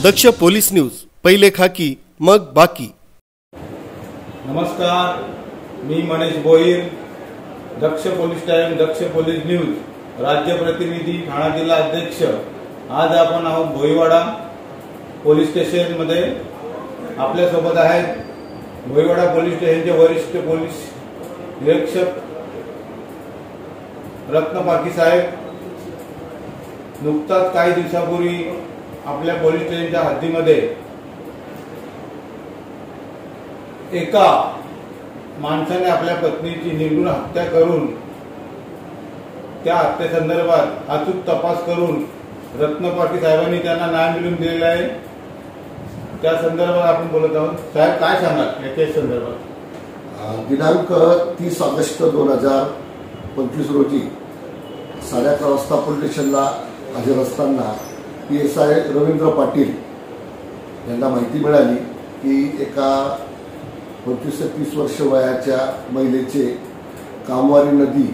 दक्ष police news, पहिले खाकी मग बाकी। नमस्कार, मी मनीष भोईर, दक्ष पोलीस टाइम, दक्ष पोलीस न्यूज, राज्य प्रतिनिधी, ठाणा जिल्हा अध्यक्ष। आज आपण आहोत भोईवाडा पोलीस स्टेशन मध्ये। आपल्या सोबत आहेत भोईवाडा पोलीस स्टेशनचे वरिष्ठ पोलीस निरीक्षक रत्न पाकी साहेब। नुकताच काही दिवसापूर्वी आपल्या पोलीस स्टेशनच्या हद्दीमध्ये एका माणसाने आपल्या पत्नीची निर्घृण हत्या करून त्या हत्येसंदर्भात अचूक तपास करून रत्न पाटील साहेबांनी त्यांना न्याय मिळवून दिलेला आहे। त्या संदर्भात आपण बोलत आहोत। साहेब, काय सांगाल या केस संदर्भात? दिनांक 30 ऑगस्ट 2025 रोजी 11:30 वाजता पोलीस स्टेशनला हजर असताना PSI रवींद्र पाटील यांना माहिती मिळाली की एका 25 ते 30 वर्ष वयाच्या महिलेचे कामवारी नदी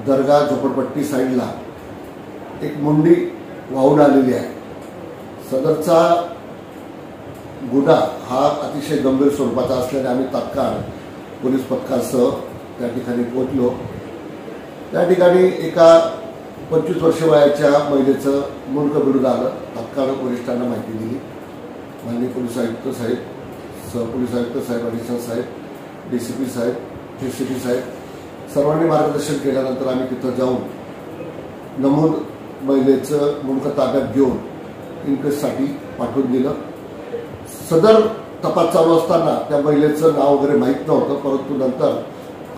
दर्गा झोपडपट्टी साईडला एक मुंडी वाहून आलेली आहे। सदरचा गुन्हा हा अतिशय गंभीर स्वरूपाचा असल्याने आम्ही तात्काळ पोलीस पथकासह त्या ठिकाणी पोहोचलो। त्या ठिकाणी एका 25 वर्ष वयाच्या महिलेचं मुंडकं बिडून आलं। तात्काळ वरिष्ठांना माहिती दिली। माननीय पोलीस आयुक्त साहेब, सहपोलीस आयुक्त साहेब, अडिशनल साहेब, DCP साहेब, ACP साहेब सर्वांनी मार्गदर्शन केल्यानंतर आम्ही तिथं जाऊन नमूद महिलेचं मुंडकं ताब्यात घेऊन इन्क्वेस्टसाठी पाठवून दिलं। सदर तपास चालू असताना त्या महिलेचं नाव वगैरे माहीत नव्हतं, परंतु नंतर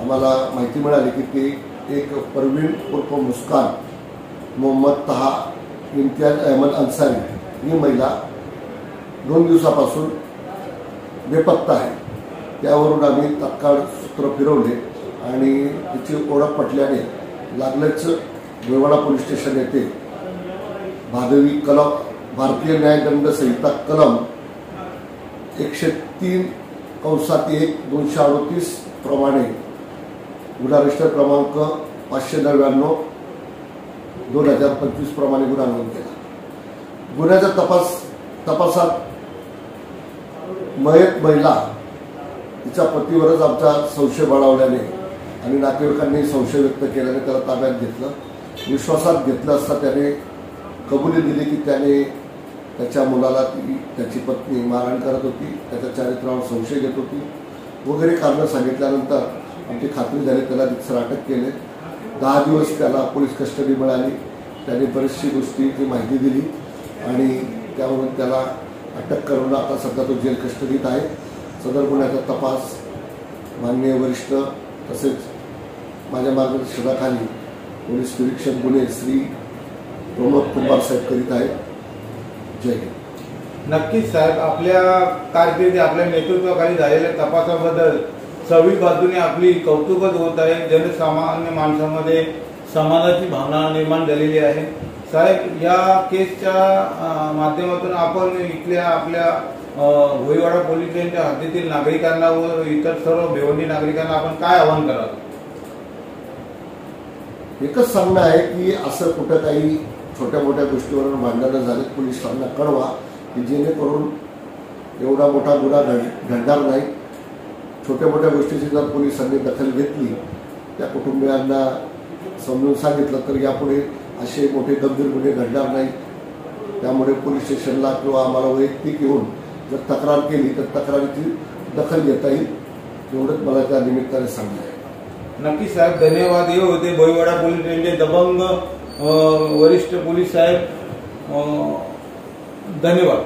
आम्हाला माहिती मिळाली की ती एक परवीन उर्फ मुस्कान मोहम्मद तहा इम्तियाज अहमद अन्सारी ही महिला 2 दिवसापासून बेपत्ता आहे। त्यावरून आम्ही तात्काळ सूत्र फिरवले आणि तिची ओळख पटल्याने लागलेच भोईवाडा पोलीस स्टेशन येथे भादवी कलम, भारतीय न्यायदंड संहिता कलम 103(1) प्रमाणे गुन्हा रजिस्टर क्रमांक 599/2025 प्रमाणे गुन्हा नोंद केला। गुन्ह्याच्या तपासात मयत महिला तिच्या पतीवरच आमचा संशय बळावल्याने आणि नातेवाईकांनी संशय व्यक्त केल्याने त्याला ताब्यात घेतलं। विश्वासात घेतलं असता त्याने कबुली दिली की त्याने त्याच्या मुलाला त्याची पत्नी मारहाण करत होती, त्याच्या चारित्र्यावर संशय घेत होती वगैरे कारणं सांगितल्यानंतर आमची खात्री झाली। त्याला रितसर अटक केले। 10 दिवस त्याला पोलीस कस्टडी मिळाली। त्याने बरीचशी गोष्टीची माहिती दिली आणि त्यावरून त्याला अटक करून आता सध्या तो जेल कस्टडीत आहे। सदर गुन्ह्याचा तपास माननीय वरिष्ठ तसेच माझ्या मार्गदर्शनाखाली पोलीस निरीक्षक गुन्हे श्री प्रमोद कुंभार साहेब करीत आहेत। जय हिंद। नक्कीच साहेब, आपल्या कारकिर्दी, आपल्या नेतृत्वाखाली झालेल्या तपासाबद्दल सगळी बाजूने आपली कौतुकच होत आहे। जनसामान्य माणसामध्ये समाजाची भावना निर्माण झालेली आहे। साहेब, या केसच्या माध्यमातून आपण इथल्या आपल्या भोईवाडा पोलीस स्टेशनच्या हद्दीतील नागरिकांना व इतर सर्व भिवंडी नागरिकांना आपण काय आवाहन कराल? एकच सांगणं आहे की असं कुठं काही छोट्या मोठ्या गोष्टीवरून भांडणं झाले पोलिसांना कळवा की जेणेकरून एवढा मोठा गुन्हा घडणार नाही। छोट्या मोठ्या गोष्टीची जर पोलिसांनी दखल घेतली, त्या कुटुंबियांना समजून सांगितलं तर यापुढे असे मोठे गंभीर गुन्हे घडणार नाही। त्यामुळे पोलीस स्टेशनला किंवा आम्हाला वैयक्तिक येऊन जर तक्रार केली तर तक्रारीची दखल घेता येईल, एवढंच मला त्या निमित्ताने सांगणं आहे। नक्की साहेब, धन्यवाद। हे होते भोईवाडा पोलीस स्टेशनचे दबंग वरिष्ठ पोलीस साहेब। धन्यवाद।